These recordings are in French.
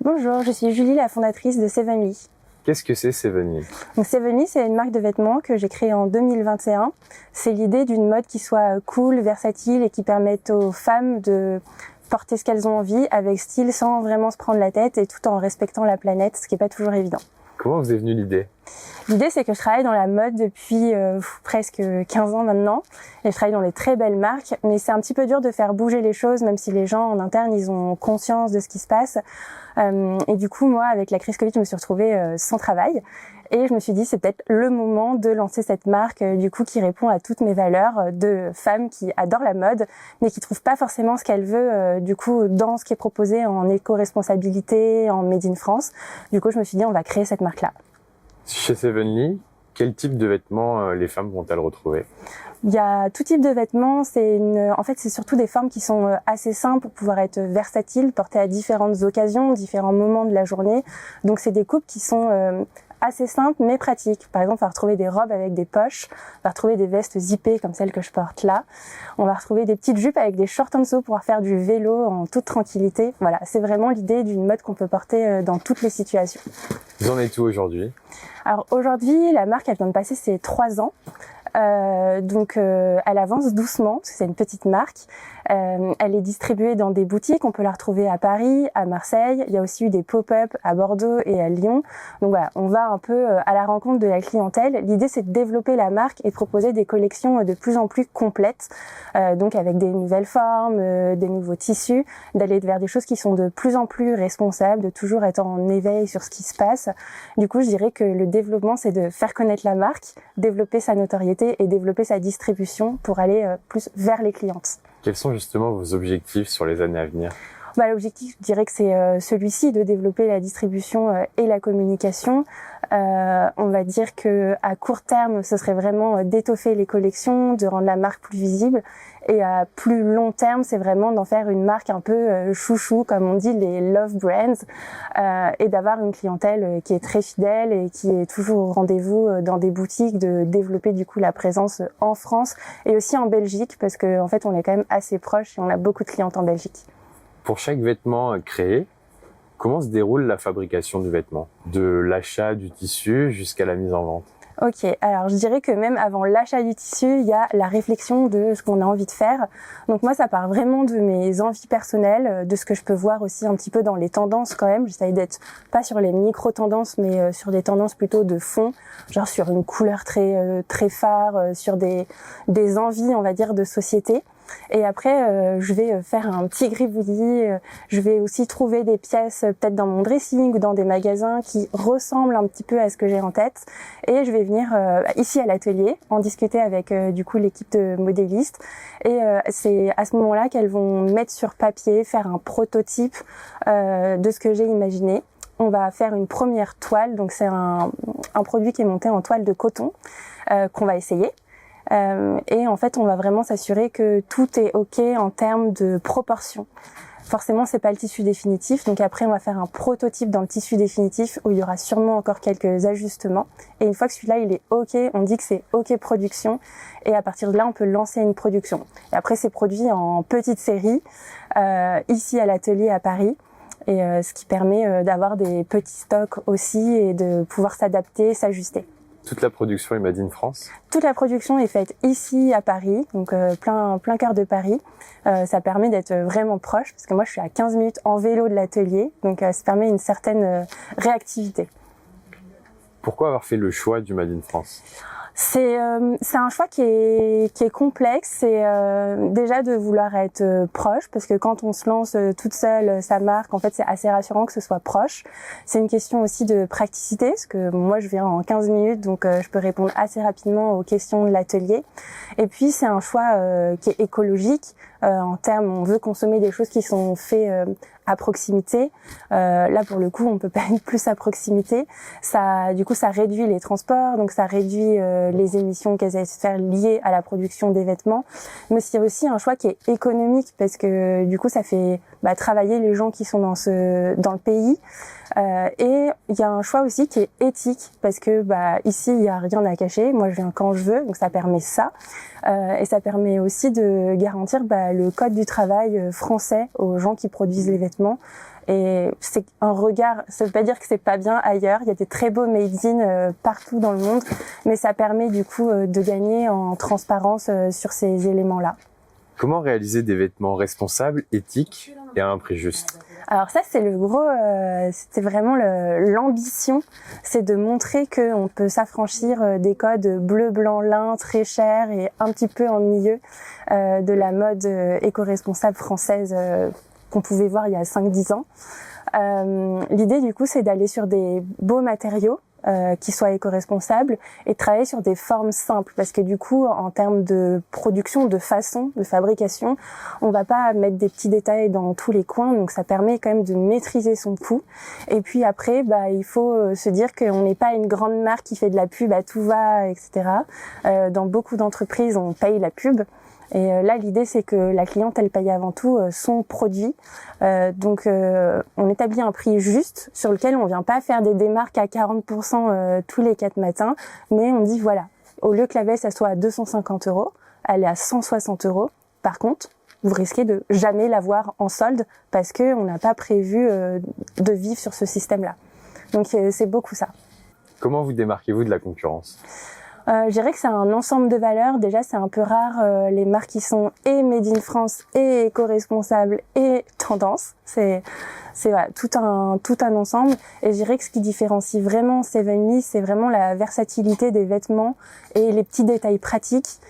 Bonjour, je suis Julie, la fondatrice de Sevenly. Qu'est-ce que c'est Sevenly? Donc Sevenly, c'est une marque de vêtements que j'ai créée en 2021. C'est l'idée d'une mode qui soit cool, versatile et qui permette aux femmes de porter ce qu'elles ont envie avec style sans vraiment se prendre la tête et tout en respectant la planète, ce qui n'est pas toujours évident. Comment vous est venue l'idée? L'idée, c'est que je travaille dans la mode depuis presque 15 ans maintenant et je travaille dans des très belles marques, mais c'est un petit peu dur de faire bouger les choses, même si les gens en interne, ils ont conscience de ce qui se passe. Et du coup, moi, avec la crise Covid, je me suis retrouvée sans travail et je me suis dit, c'est peut-être le moment de lancer cette marque du coup qui répond à toutes mes valeurs de femme qui adore la mode, mais qui trouve pas forcément ce qu'elle veut du coup dans ce qui est proposé en éco-responsabilité, en Made in France. Du coup, je me suis dit, on va créer cette marque-là. Chez Sevenly, quel type de vêtements les femmes vont-elles retrouver? Il y a tout type de vêtements. En fait, c'est surtout des formes qui sont assez simples pour pouvoir être versatiles, portées à différentes occasions, différents moments de la journée. Donc, c'est des coupes qui sont assez simples mais pratiques. Par exemple, on va retrouver des robes avec des poches, on va retrouver des vestes zippées comme celle que je porte là. On va retrouver des petites jupes avec des shorts en dessous pour pouvoir faire du vélo en toute tranquillité. Voilà, c'est vraiment l'idée d'une mode qu'on peut porter dans toutes les situations. Vous en êtes où aujourd'hui? Alors aujourd'hui, la marque elle vient de passer ses 3 ans. Donc elle avance doucement parce que c'est une petite marque. Elle est distribuée dans des boutiques, on peut la retrouver à Paris, à Marseille. Il y a aussi eu des pop-up à Bordeaux et à Lyon. Donc voilà, on va un peu à la rencontre de la clientèle. L'idée c'est de développer la marque et de proposer des collections de plus en plus complètes, donc avec des nouvelles formes, des nouveaux tissus, d'aller vers des choses qui sont de plus en plus responsables, de toujours être en éveil sur ce qui se passe. Du coup, je dirais que le développement c'est de faire connaître la marque, développer sa notoriété et développer sa distribution pour aller plus vers les clientes. Quels sont justement vos objectifs sur les années à venir? L'objectif, je dirais que c'est celui-ci, de développer la distribution et la communication. On va dire que à court terme, ce serait vraiment d'étoffer les collections, de rendre la marque plus visible. Et à plus long terme, c'est vraiment d'en faire une marque un peu chouchou, comme on dit, les love brands, et d'avoir une clientèle qui est très fidèle et qui est toujours au rendez-vous dans des boutiques, de développer du coup la présence en France et aussi en Belgique, parce que en fait, on est quand même assez proche et on a beaucoup de clientes en Belgique. Pour chaque vêtement créé, comment se déroule la fabrication du vêtement? De l'achat du tissu jusqu'à la mise en vente? Ok, alors je dirais que même avant l'achat du tissu, il y a la réflexion de ce qu'on a envie de faire. Donc moi, ça part vraiment de mes envies personnelles, de ce que je peux voir aussi un petit peu dans les tendances quand même. J'essaye d'être pas sur les micro-tendances, mais sur des tendances plutôt de fond, genre sur une couleur très phare, sur des envies, on va dire, de société. Et après, je vais faire un petit gribouillis. Je vais aussi trouver des pièces peut-être dans mon dressing ou dans des magasins qui ressemblent un petit peu à ce que j'ai en tête. Et je vais venir ici à l'atelier, en discuter avec du coup l'équipe de modélistes. Et c'est à ce moment-là qu'elles vont mettre sur papier, faire un prototype de ce que j'ai imaginé. On va faire une première toile. Donc c'est un produit qui est monté en toile de coton qu'on va essayer. Et en fait, on va vraiment s'assurer que tout est OK en termes de proportion. Forcément, c'est pas le tissu définitif. Donc après, on va faire un prototype dans le tissu définitif où il y aura sûrement encore quelques ajustements. Et une fois que celui-là, il est OK, on dit que c'est OK production. Et à partir de là, on peut lancer une production. Et après, c'est produit en petite série, ici à l'atelier à Paris. Et ce qui permet d'avoir des petits stocks aussi et de pouvoir s'adapter, s'ajuster. Toute la production est Made in France? Toute la production est faite ici à Paris, donc plein cœur de Paris. Ça permet d'être vraiment proche, parce que moi je suis à 15 minutes en vélo de l'atelier, donc ça permet une certaine réactivité. Pourquoi avoir fait le choix du Made in France? C'est un choix qui est complexe. C'est déjà de vouloir être proche, parce que quand on se lance toute seule sa marque, en fait c'est assez rassurant que ce soit proche. C'est une question aussi de praticité, parce que moi je viens en 15 minutes, donc je peux répondre assez rapidement aux questions de l'atelier. Et puis c'est un choix qui est écologique. En termes, on veut consommer des choses qui sont faites à proximité. Là, pour le coup, on peut pas être plus à proximité. Du coup, ça réduit les transports, donc ça réduit les émissions qu'elles allaient se faire liées à la production des vêtements. Mais c'est aussi un choix qui est économique, parce que du coup, ça fait travailler les gens qui sont dans le pays. Et il y a un choix aussi qui est éthique, parce que ici il y a rien à cacher. Moi, je viens quand je veux, donc ça permet ça. Et ça permet aussi de garantir le code du travail français aux gens qui produisent les vêtements, Et c'est un regard, ça veut pas dire que c'est pas bien ailleurs, il y a des très beaux made in partout dans le monde, mais ça permet du coup de gagner en transparence sur ces éléments-là. Comment réaliser des vêtements responsables, éthiques et à un prix juste? Alors ça, c'est le gros, c'était vraiment l'ambition, c'est de montrer qu'on peut s'affranchir des codes bleu, blanc, lin, très cher et un petit peu ennuyeux de la mode éco-responsable française qu'on pouvait voir il y a 5-10 ans. L'idée du coup, c'est d'aller sur des beaux matériaux qui soient éco-responsables et de travailler sur des formes simples parce que du coup en termes de production, de façon, de fabrication, on va pas mettre des petits détails dans tous les coins, donc ça permet quand même de maîtriser son coût. Et puis après il faut se dire qu'on n'est pas une grande marque qui fait de la pub à tout va, etc. Dans beaucoup d'entreprises on paye la pub. Et là, l'idée, c'est que la cliente, elle paye avant tout son produit. Donc, on établit un prix juste sur lequel on vient pas faire des démarques à 40% tous les 4 matins. Mais on dit, voilà, au lieu que la veste, elle soit à 250 €, elle est à 160 €. Par contre, vous risquez de jamais l'avoir en solde parce que on n'a pas prévu de vivre sur ce système-là. Donc, c'est beaucoup ça. Comment vous démarquez-vous de la concurrence? Je dirais que c'est un ensemble de valeurs. Déjà, c'est un peu rare les marques qui sont et made in France et éco-responsables et tendance. C'est voilà, tout un ensemble. Et je dirais que ce qui différencie vraiment Sevenly, c'est vraiment la versatilité des vêtements et les petits détails pratiques.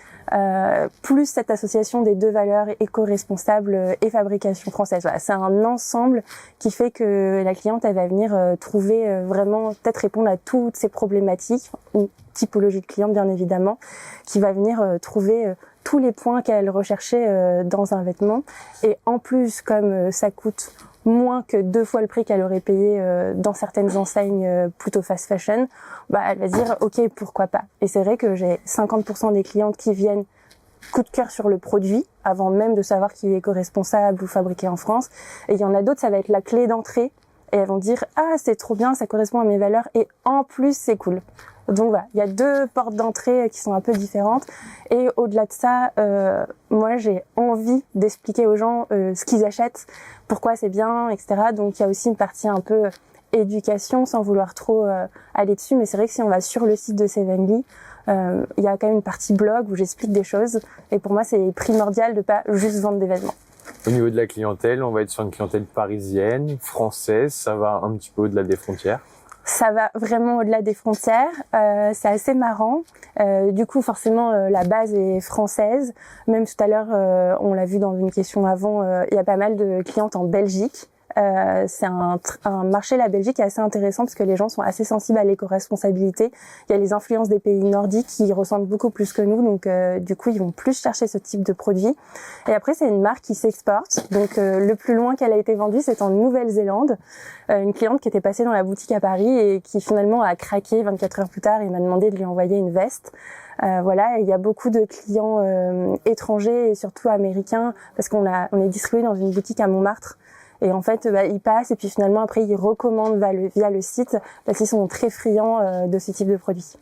Plus cette association des deux valeurs éco-responsable et fabrication française. Voilà, c'est un ensemble qui fait que la cliente, elle va venir trouver vraiment, peut-être répondre à toutes ces problématiques, une typologie de cliente bien évidemment, qui va venir trouver tous les points qu'elle recherchait dans un vêtement. Et en plus, comme ça coûte moins que 2 fois le prix qu'elle aurait payé dans certaines enseignes plutôt fast fashion, elle va se dire ok, pourquoi pas. Et c'est vrai que j'ai 50% des clientes qui viennent coup de cœur sur le produit avant même de savoir qu'il est éco-responsable ou fabriqué en France. Et il y en a d'autres, ça va être la clé d'entrée et elles vont dire ah, c'est trop bien, ça correspond à mes valeurs et en plus c'est cool. Donc voilà, il y a 2 portes d'entrée qui sont un peu différentes. Et au-delà de ça, moi j'ai envie d'expliquer aux gens ce qu'ils achètent, pourquoi c'est bien, etc. Donc il y a aussi une partie un peu éducation sans vouloir trop aller dessus. Mais c'est vrai que si on va sur le site de Sevenly, il y a quand même une partie blog où j'explique des choses. Et pour moi c'est primordial de pas juste vendre des vêtements. Au niveau de la clientèle, on va être sur une clientèle parisienne, française, ça va un petit peu au-delà des frontières. Ça va vraiment au-delà des frontières. C'est assez marrant. Du coup, forcément, la base est française. Même tout à l'heure, on l'a vu dans une question avant, il y a pas mal de clientes en Belgique. C'est un marché, la Belgique, est assez intéressant parce que les gens sont assez sensibles à l'éco-responsabilité. Il y a les influences des pays nordiques qui ressentent beaucoup plus que nous, donc du coup ils vont plus chercher ce type de produit. Et après c'est une marque qui s'exporte, donc le plus loin qu'elle a été vendue c'est en Nouvelle-Zélande. Une cliente qui était passée dans la boutique à Paris et qui finalement a craqué 24 heures plus tard et m'a demandé de lui envoyer une veste. Voilà, il y a beaucoup de clients étrangers et surtout américains parce qu'on est distribué dans une boutique à Montmartre. Et en fait, ils passent et puis finalement après ils recommandent via le site parce qu'ils sont très friands de ce type de produit.